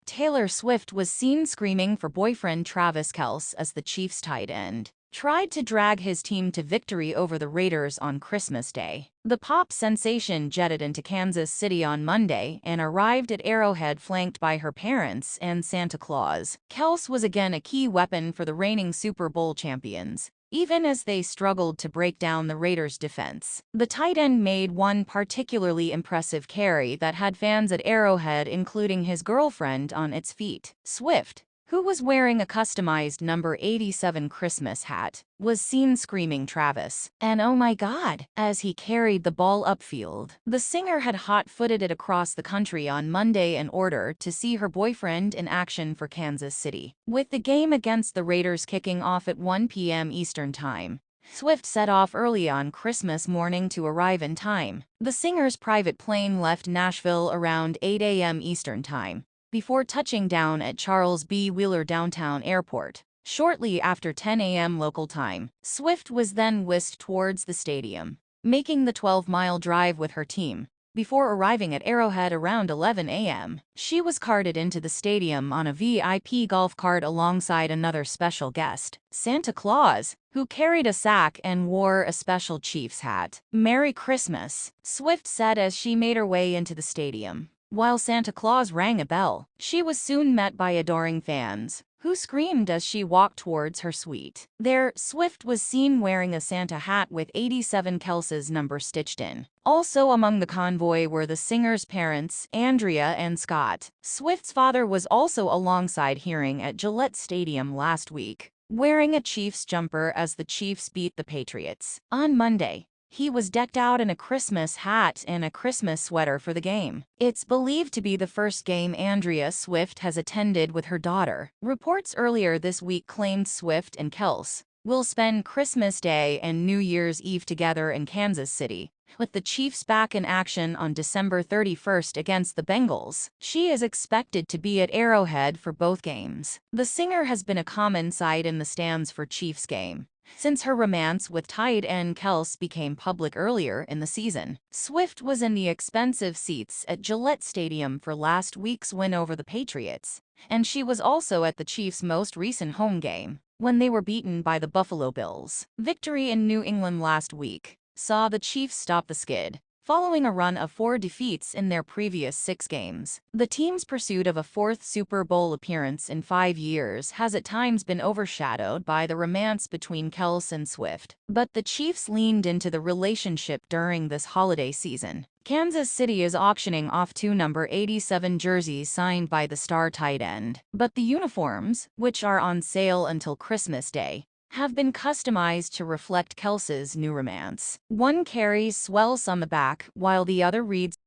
Taylor Swift was seen screaming for boyfriend Travis Kelce as the Chiefs' tight end tried to drag his team to victory over the Raiders on Christmas Day. The pop sensation jetted into Kansas City on Monday and arrived at Arrowhead flanked by her parents and Santa Claus. Kelce was again a key weapon for the reigning Super Bowl champions, even as they struggled to break down the Raiders' defense. The tight end made one particularly impressive carry that had fans at Arrowhead, including his girlfriend, on its feet. Swift, who was wearing a customized number 87 Christmas hat, was seen screaming Travis and "Oh my God" as he carried the ball upfield. The singer had hot-footed it across the country on Monday in order to see her boyfriend in action for Kansas City, with the game against the Raiders kicking off at 1 p.m. Eastern Time. Swift set off early on Christmas morning to arrive in time. The singer's private plane left Nashville around 8 a.m. Eastern Time, before touching down at Charles B. Wheeler Downtown Airport. Shortly after 10 a.m. local time, Swift was then whisked towards the stadium, making the 12-mile drive with her team. Before arriving at Arrowhead around 11 a.m., she was carted into the stadium on a VIP golf cart alongside another special guest, Santa Claus, who carried a sack and wore a special Chiefs hat. "Merry Christmas," Swift said as she made her way into the stadium. While Santa Claus rang a bell, she was soon met by adoring fans, who screamed as she walked towards her suite. There, Swift was seen wearing a Santa hat with 87 Kelce's number stitched in. Also among the convoy were the singer's parents, Andrea and Scott. Swift's father was also alongside hearing at Gillette Stadium last week, wearing a Chiefs jumper as the Chiefs beat the Patriots. On Monday, he was decked out in a Christmas hat and a Christmas sweater for the game. It's believed to be the first game Andrea Swift has attended with her daughter. Reports earlier this week claimed Swift and Kelce will spend Christmas Day and New Year's Eve together in Kansas City, with the Chiefs back in action on December 31st against the Bengals. She is expected to be at Arrowhead for both games. The singer has been a common sight in the stands for Chiefs game since her romance with tight end Kelce became public earlier in the season. Swift was in the expensive seats at Gillette Stadium for last week's win over the Patriots, and she was also at the Chiefs' most recent home game, when they were beaten by the Buffalo Bills. Victory in New England last week saw the Chiefs stop the skid, following a run of 4 defeats in their previous 6 games. The team's pursuit of a 4th Super Bowl appearance in 5 years has at times been overshadowed by the romance between Kelce and Swift, but the Chiefs leaned into the relationship during this holiday season. Kansas City is auctioning off 2 number 87 jerseys signed by the star tight end, but the uniforms, which are on sale until Christmas Day, have been customized to reflect Kelce's new romance. One carries "Swells" on the back, while the other reads